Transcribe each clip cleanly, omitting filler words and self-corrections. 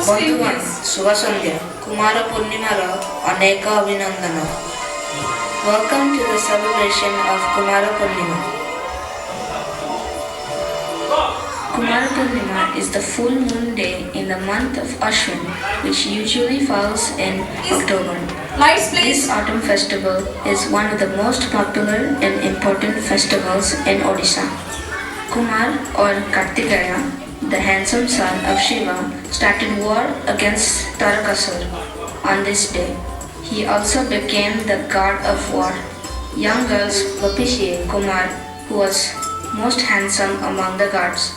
बंधुगण शुभ संध्या कुमार पूर्णिमार अनेक अभिनंदन Welcome to the celebration of Kumara Purnima. Kumara Purnima is the full moon day in the month of Ashwin, which usually falls in October. Lights, please. This autumn festival is one of the most popular and important festivals in Odisha. Kumar or Kartikeya, the handsome son of Shiva, started war against Tarakasur on this day. He also became the god of war. Young girls propitiate Kumar, who was most handsome among the gods.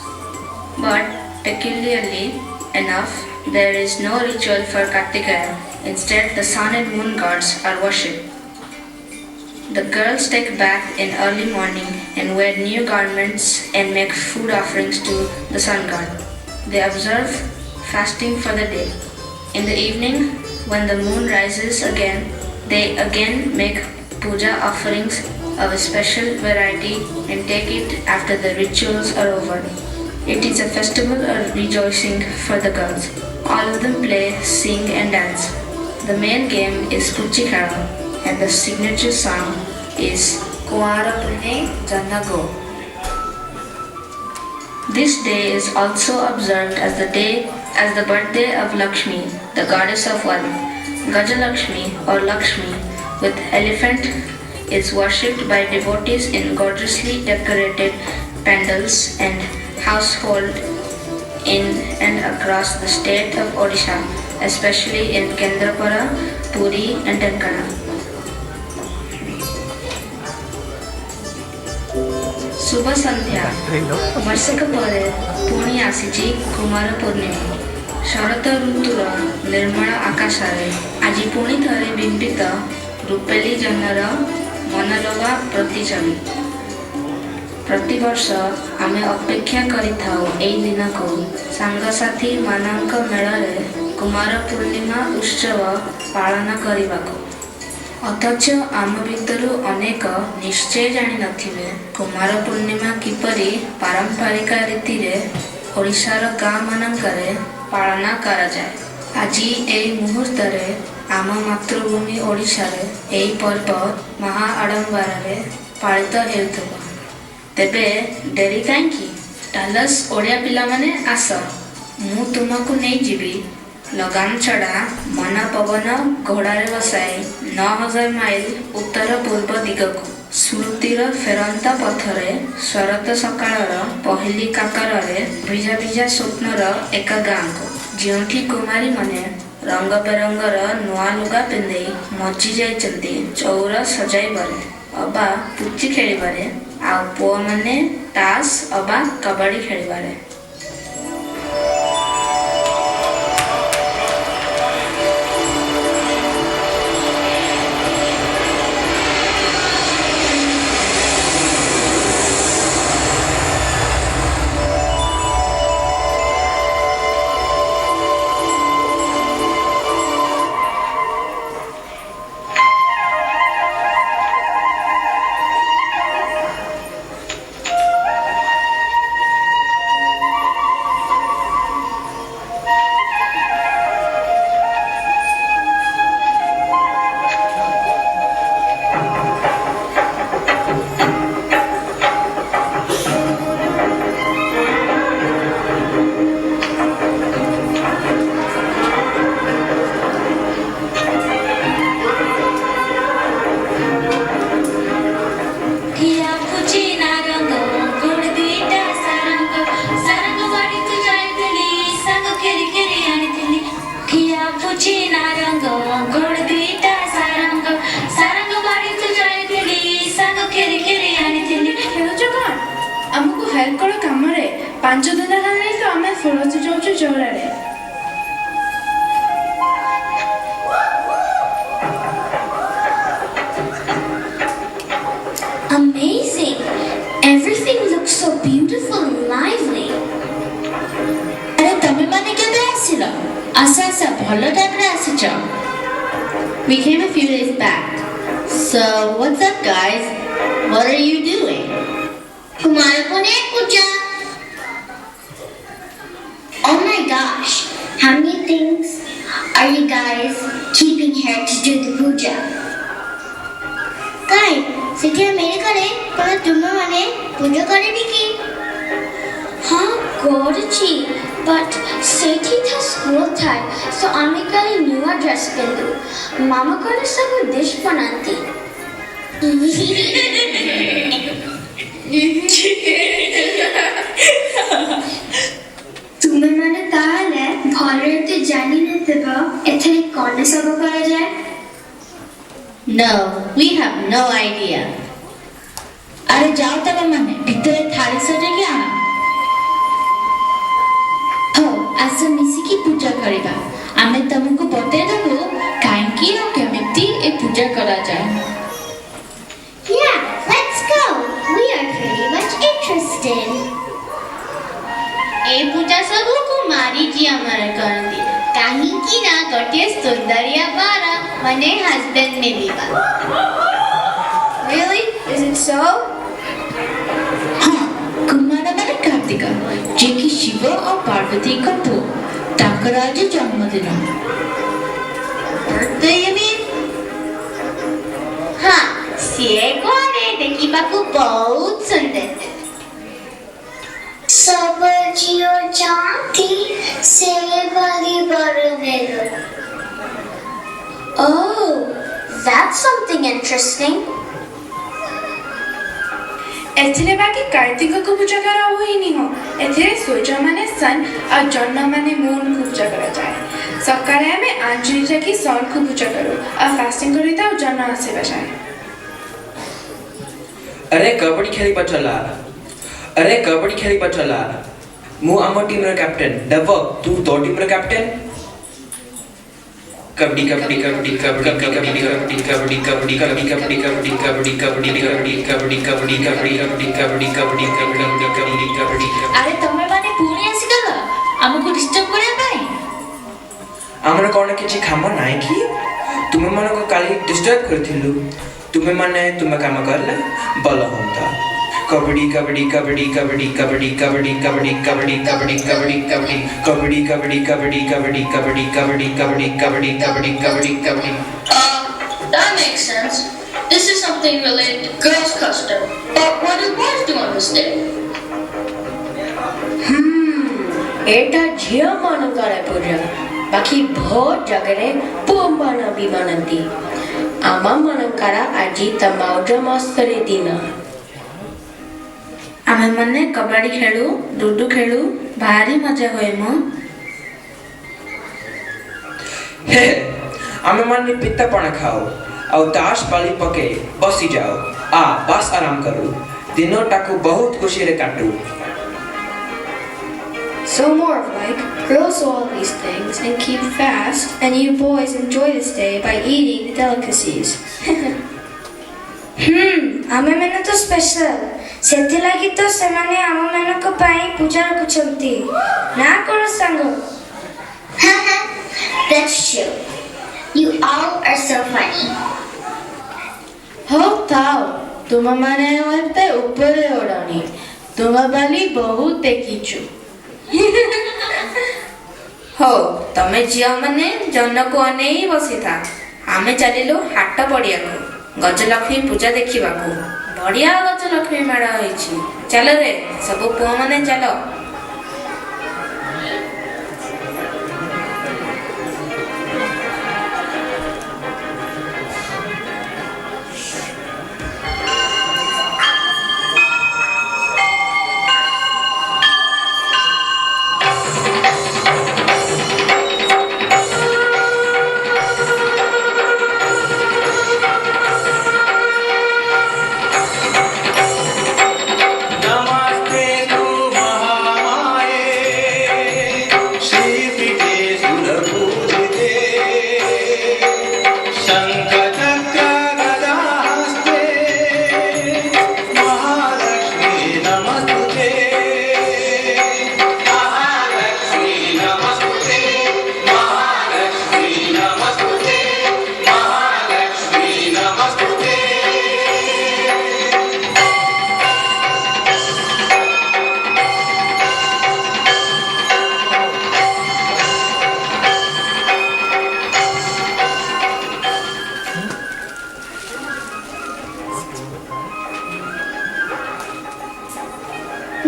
But peculiarly enough, there is no ritual for Kartikeya. Instead, the sun and moon gods are worshipped. The girls take bath in early morning and wear new garments and make food offerings to the sun god. They observe fasting for the day. In the evening, when the moon rises again, they again make puja offerings of a special variety and take it after the rituals are over. It is a festival of rejoicing for the girls. All of them play, sing and dance. The main game is Kuchikara and the signature song is punei, janha. This day is also observed as the birthday of Lakshmi, the goddess of wealth. Gajalakshmi or Lakshmi with elephant is worshipped by devotees in gorgeously decorated pandals and household in and across the state of Odisha, especially in Kendrapara, Puri and Tenkana. शुभ संध्या वर्षक परे पुणी आसीची कुमार पूर्णिमा शरत ऋतुर निर्मल आकाश आज पुणी थरे बिंबित रूपेली जनर मनलोभा प्रतिछवि प्रतिवर्ष आमे अपेक्षा करिथाउ एई दिन को सांगसाथी मानक मेଳରେ कुमार पूर्णिमा उत्सव पालन करबाको अथच आम भितरु अनेक निश्चय जानि नथिबे कुमार पूर्णिमा किपरि पारंपरिक रीति रे ओडिशार गाँ मानकरे पालन करा जाए। आज एई मुहूर्त रे आम मातृभूमि ओडिशा रे एई पर्व महा आडंबर रे पालित हेउथबो। तेबे डेरी काईकी डालस ओडिया पिला माने आस मु तुमको नहीं जीवी लगाम चढ़ा मना पवन घोड़ारे बसाई 9000 माइल उत्तर पूर्व दिगक स्मृतिर फेरंता पथरे शरत सकाळर पहली काकरे भिजा भिजा स्वप्नर एक गाँ को जोठी कुमारी माने रंग बेरंगर नुआ लुगा पिंधे मजी जाइचंती चौर सजाइबारे अबा पुची खेलिबारे आ पुआ माने तास अबा कबड्डी खेलिबारे। हेल्प कर काम रे 5 दिन हेलानी तो आमे फुल सजाउछु चौरा रे। Amazing! Everything looks so beautiful and lively. अरे तमे माने केबे आसिलो आसा भलो टाइम रे आसिचो। We came a few days back. So what's up guys? What are you doing? Kumara punei puja. Oh my gosh! How many things Are you guys keeping here to do the puja? Guys, ସେଠି मेरे घरे पर ତୁମେ ମାନେ ପୂଜା କରିନି କି? हाँ କରୁଛି, but ସେଠି ତ ସ୍କୁଲ ଥାଏ, so ଆମେ କାଲି ନୂଆ ଡ୍ରେସ୍ ପିନ୍ଧୁ। ମାମା ଘରେ ସବୁ ଡିଶ୍ ବନାନ୍ତି। ତୁମେ ମାନେ ତାହେଲେ ଭଲରେ ତ ଜାଣିନଥିବ ଏଥିରେ କଣ ସବୁ କରାଯାଏ? No, we have no idea. अरे जाओ तब मैंने भीतर थाली सजेगी आना। हो आस मिसी की पूजा करिबा। आमे तुमको बते देबो काहेकि और केमिति ए पूजा करा जाए। Yeah, let's go. We are pretty much interested. ए पूजा सब कुमारी जी हमारे करती। काहेकि ना गोटे सुंदरिया बारा मने husband मिलीबा। Really? Is it so? हाँ, कुमारा माने कार्तिका, जे कि शिव और पार्वती का पुओ, तांकर आज जन्मदिन। Birthday you mean? हाँ, सिए कोने देखिबाकू बहुत सुंदर। सब जियो जानती से वाली बरनेलो। Oh, that's something interesting. एथिरे बाकी कार्तिक को पूजा करा हुई नहीं हो। एथिरे सूर्य माने सन और जन्म माने मून को पूजा करा जाए। सकाळे में आंजली जाकी सन को पूजा करो और फास्टिंग करिता और जन्म आसे बजाए। अरे कबड्डी खेली बचला मु आम टीम रो कैप्टन डबक तू तो टीम रो कैप्टन कबड्डी अरे तमे माने पुणी आसी गला हमको डिस्टर्ब करे भाई हमर कोन किछि काम नाही कि तुमे मन को काली डिस्टर्ब करथिलु तुमे काम करला बल होता kabaddi That makes sense. This is something related to girls' custom. But what do boys do on this day? एटा झियो मन करे पूजा बाकी बहुत जगह पुओ मन भी बनती आमा मन करा आजी तमाउज मस्तरे दिन आमे मने कबड्डी खेलु लूडो खेलु भारी मजा होए मो हे आमे माने पित्ता पणा खाओ और ताश पाली पके बसी जाओ बस आराम करो दिनों टाकू बहुत खुशी रे काटू So more of like, girls do all these things and keep fast, and you boys enjoy this day by eating delicacies. आमे मैंने तो स्पेशल सेति लागि तो सेमाने आम मानक पाई पूजा रखुछंती ना करो संगो That's true. You all are so funny. हो ताओ तुम माने होते ऊपर ओडानी तुम बाली बहुत देखिछु हो तमे जियो मने जन्न को अनेई बसी था आमे चलिलो हाट पड़िया को गजलक्ष्मी पूजा देखिबा को बढ़िया गजलक्ष्मी मेड़ा होईची चलो रे सब पुओ मने चलो नमस्ते तू महा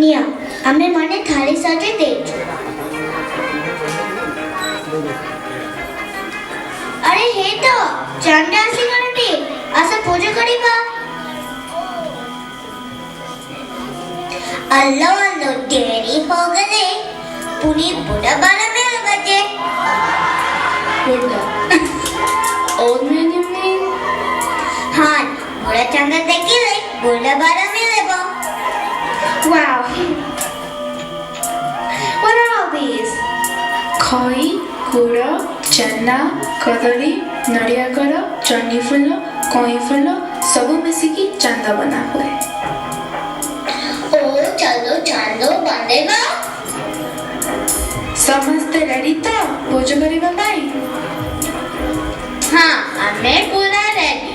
ନିଅ ଆମେମାନେ ଥାଳି ସଜେଇ ଦେଇଛୁ। ଆରେ ହେ ତ ଚାନ୍ଦ ଆସିଗଲାଟି, ଆସ ପୂଜା କରିବା। अल्लो अल्लो देरी हो गए, पूरी बुढ़ा बारा में बजे। Buddha. Old man, you mean? हाँ, बुढ़ा चंगा देखिले, बुढ़ा बारा में लेबो। Wow. What are all these? Koi, kura, janha, kadali, नड़िया कर, चन्नी फूल, कई फूल सब मिसिकी चांदा बना हुए। ओ चलो चांदो बनेगा। समस्ते रेडी तो पूजा करिबा पाई? हाँ आमे पूरा रेडी।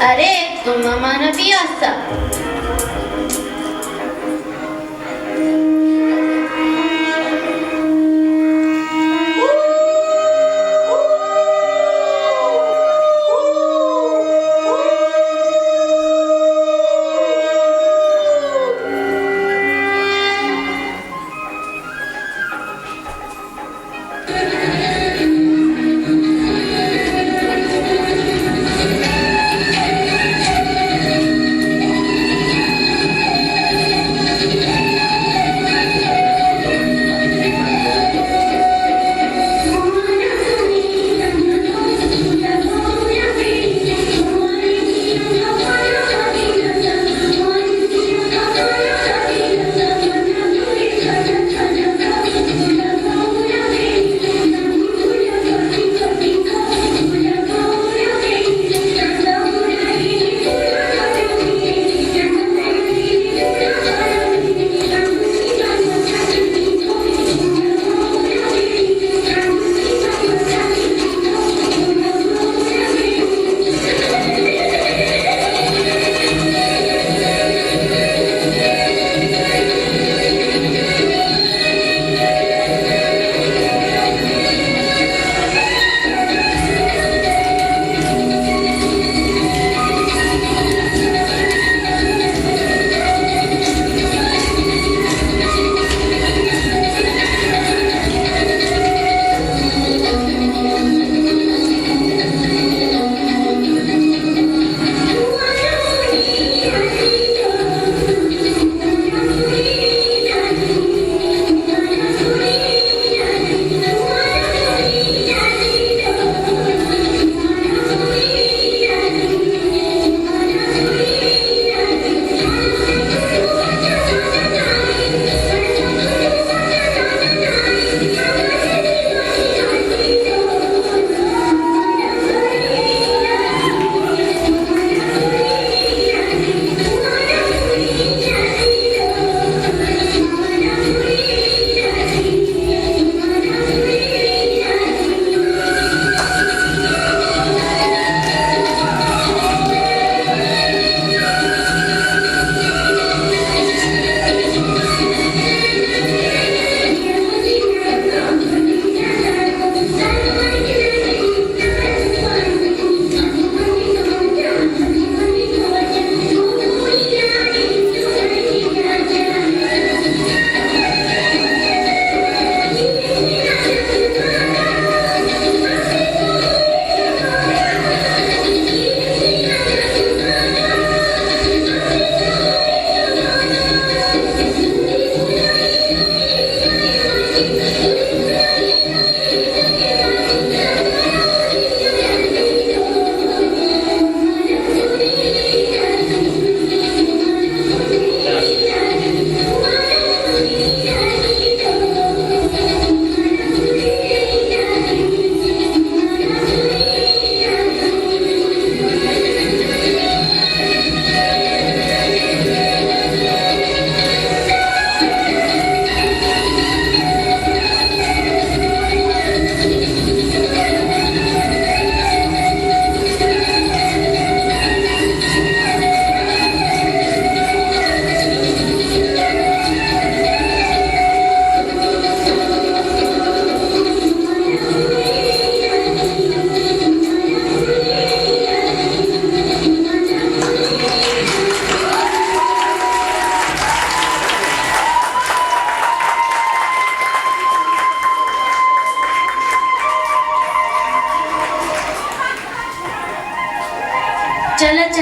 अरे तुम मान भी आस।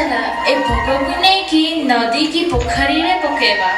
चला ए भोग को नहीं कि नदी की पोखरी रे पकेबा